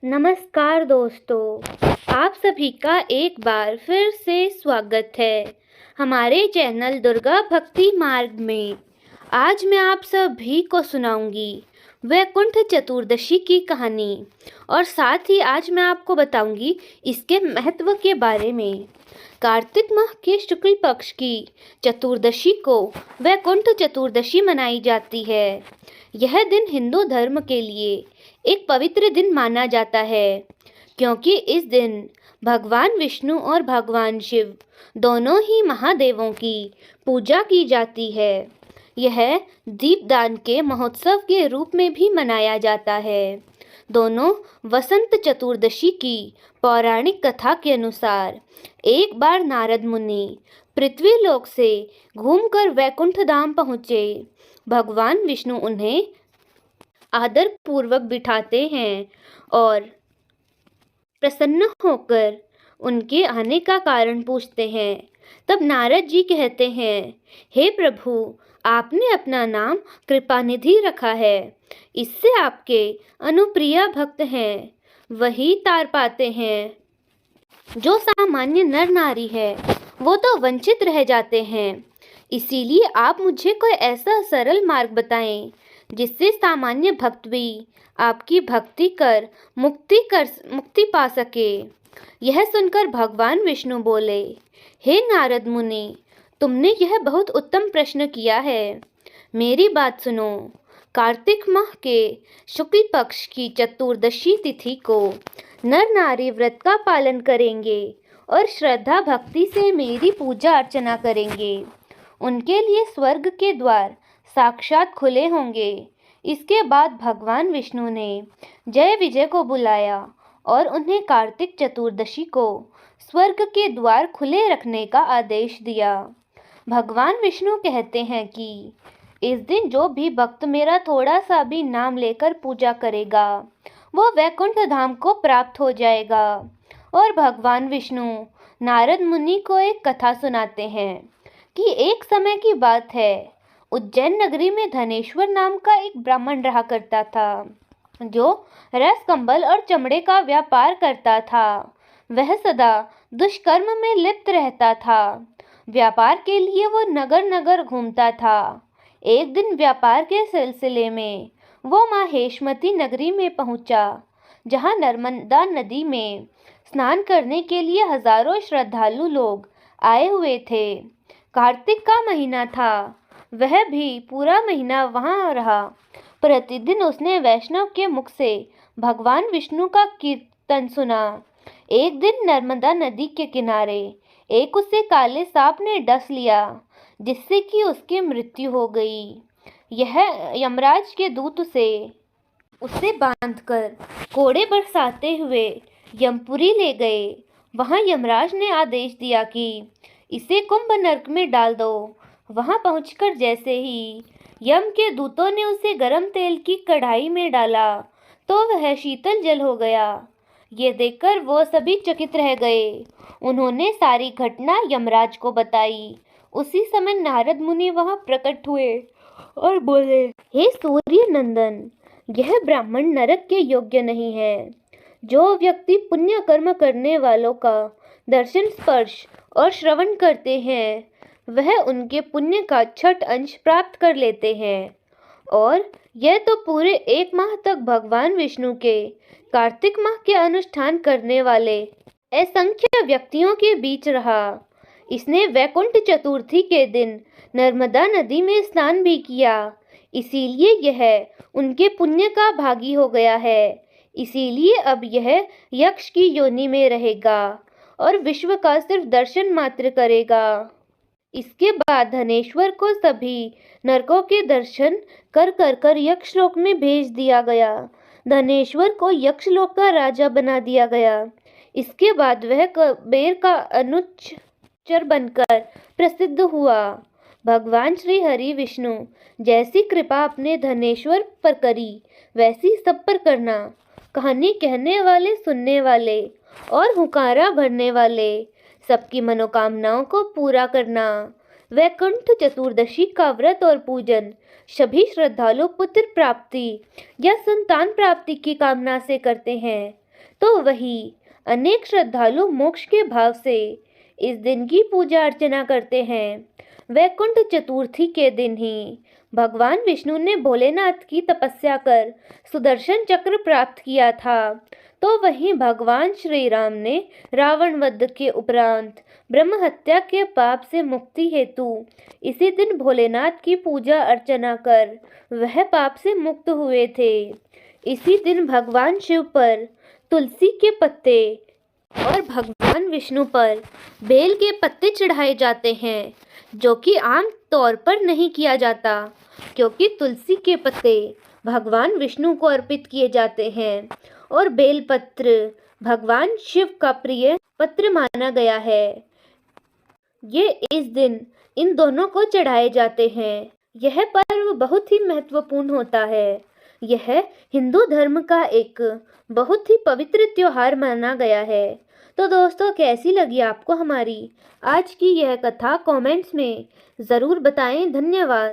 नमस्कार दोस्तों, आप सभी का एक बार फिर से स्वागत है हमारे चैनल दुर्गा भक्ति मार्ग में। आज मैं आप सभी को सुनाऊंगी वैकुंठ चतुर्दशी की कहानी और साथ ही आज मैं आपको बताऊंगी इसके महत्व के बारे में। कार्तिक माह के शुक्ल पक्ष की चतुर्दशी को वैकुंठ चतुर्दशी मनाई जाती है। यह दिन हिंदू धर्म के लिए एक पवित्र दिन माना जाता है, क्योंकि इस दिन भगवान विष्णु और भगवान शिव दोनों ही महादेवों की पूजा की जाती है। यह दीपदान के महोत्सव के रूप में भी मनाया जाता है। दोनों वसंत चतुर्दशी की पौराणिक कथा के अनुसार एक बार नारद मुनि पृथ्वी लोक से घूमकर वैकुंठ धाम पहुँचे। भगवान विष्णु उन्हें आदर पूर्वक बिठाते हैं और प्रसन्न होकर उनके आने का कारण पूछते हैं। तब नारद जी कहते हैं, हे प्रभु, आपने अपना नाम कृपानिधि रखा है। इससे आपके अनुप्रिय भक्त हैं वही तार पाते हैं। जो सामान्य नर नारी है वो तो वंचित रह जाते हैं। इसीलिए आप मुझे कोई ऐसा सरल मार्ग बताएं जिससे सामान्य भक्त भी आपकी भक्ति कर मुक्ति पा सके। यह सुनकर भगवान विष्णु बोले, हे नारद मुनि, तुमने यह बहुत उत्तम प्रश्न किया है। मेरी बात सुनो। कार्तिक माह के शुक्ल पक्ष की चतुर्दशी तिथि को नर नारी व्रत का पालन करेंगे और श्रद्धा भक्ति से मेरी पूजा अर्चना करेंगे। उनके लिए स्वर्ग के द्वार साक्षात खुले होंगे। इसके बाद भगवान विष्णु ने जय विजय को बुलाया और उन्हें कार्तिक चतुर्दशी को स्वर्ग के द्वार खुले रखने का आदेश दिया। भगवान विष्णु कहते हैं कि इस दिन जो भी भक्त मेरा थोड़ा सा भी नाम लेकर पूजा करेगा वो वैकुंठ धाम को प्राप्त हो जाएगा। और भगवान विष्णु नारद मुनि को एक कथा सुनाते हैं कि एक समय की बात है, उज्जैन नगरी में धनेश्वर नाम का एक ब्राह्मण रहा करता था, जो रस कंबल और चमड़े का व्यापार करता था। वह सदा दुष्कर्म में लिप्त रहता था। व्यापार के लिए वो नगर नगर घूमता था। एक दिन व्यापार के सिलसिले में वो माहेश्मती नगरी में पहुंचा, जहां नर्मदा नदी में स्नान करने के लिए हजारों श्रद्धालु लोग आए हुए थे। कार्तिक का महीना था। वह भी पूरा महीना वहां रहा। प्रतिदिन उसने वैष्णव के मुख से भगवान विष्णु का कीर्तन सुना। एक दिन नर्मदा नदी के किनारे एक उसे काले सांप ने डस लिया, जिससे कि उसकी मृत्यु हो गई। यह यमराज के दूत उसे बांधकर कोड़े बरसाते हुए यमपुरी ले गए। वहां यमराज ने आदेश दिया कि इसे कुंभ नरक में डाल दो। वहां पहुंचकर जैसे ही यम के दूतों ने उसे गर्म तेल की कढ़ाई में डाला तो वह शीतल जल हो गया। ये देखकर वो सभी चकित रह गए। उन्होंने सारी घटना यमराज को बताई। उसी समय नारद मुनि वहां प्रकट हुए और बोले, हे सूर्य नंदन, यह ब्राह्मण नरक के योग्य नहीं है। जो व्यक्ति पुण्य कर्म करने वालों का दर्शन, स्पर्श और श्रवण करते हैं वह उनके पुण्य का 6 अंश प्राप्त कर लेते हैं। और यह तो पूरे 1 माह तक भगवान विष्णु के कार्तिक माह के अनुष्ठान करने वाले असंख्य व्यक्तियों के बीच रहा। इसने वैकुंठ चतुर्थी के दिन नर्मदा नदी में स्नान भी किया। इसीलिए यह उनके पुण्य का भागी हो गया है। इसीलिए अब यह यक्ष की योनि में रहेगा और विश्व का सिर्फ दर्शन मात्र करेगा। इसके बाद धनेश्वर को सभी नरकों के दर्शन कर यक्षलोक में भेज दिया गया। धनेश्वर को यक्षलोक का राजा बना दिया गया। इसके बाद वह कुबेर का अनुचर बनकर प्रसिद्ध हुआ। भगवान श्री हरि विष्णु जैसी कृपा अपने धनेश्वर पर करी वैसी सब पर करना। कहानी कहने वाले, सुनने वाले और हुकारा भरने वाले सबकी मनोकामनाओं को पूरा करना। वैकुंठ चतुर्दशी का व्रत और पूजन सभी श्रद्धालु पुत्र प्राप्ति या संतान प्राप्ति की कामना से करते हैं। तो वही अनेक श्रद्धालु मोक्ष के भाव से इस दिन की पूजा अर्चना करते हैं। वैकुंठ चतुर्थी के दिन ही भगवान विष्णु ने भोलेनाथ की तपस्या कर सुदर्शन चक्र प्राप्त किया था। तो वहीं भगवान श्री राम ने रावण वध के उपरांत ब्रह्म हत्या के पाप से मुक्ति हेतु इसी दिन भोलेनाथ की पूजा अर्चना कर वह पाप से मुक्त हुए थे। इसी दिन भगवान शिव पर तुलसी के पत्ते और भगवान विष्णु पर बेल के पत्ते चढ़ाए जाते हैं, जो कि आम तौर पर नहीं किया जाता, क्योंकि तुलसी के पत्ते भगवान विष्णु को अर्पित किए जाते हैं और बेल पत्र भगवान शिव का प्रिय पत्र माना गया है। ये इस दिन इन दोनों को चढ़ाए जाते हैं। यह पर्व बहुत ही महत्वपूर्ण होता है। यह हिंदू धर्म का एक बहुत ही पवित्र त्योहार माना गया है। तो दोस्तों, कैसी लगी आपको हमारी आज की यह कथा? कमेंट्स में ज़रूर बताएं। धन्यवाद।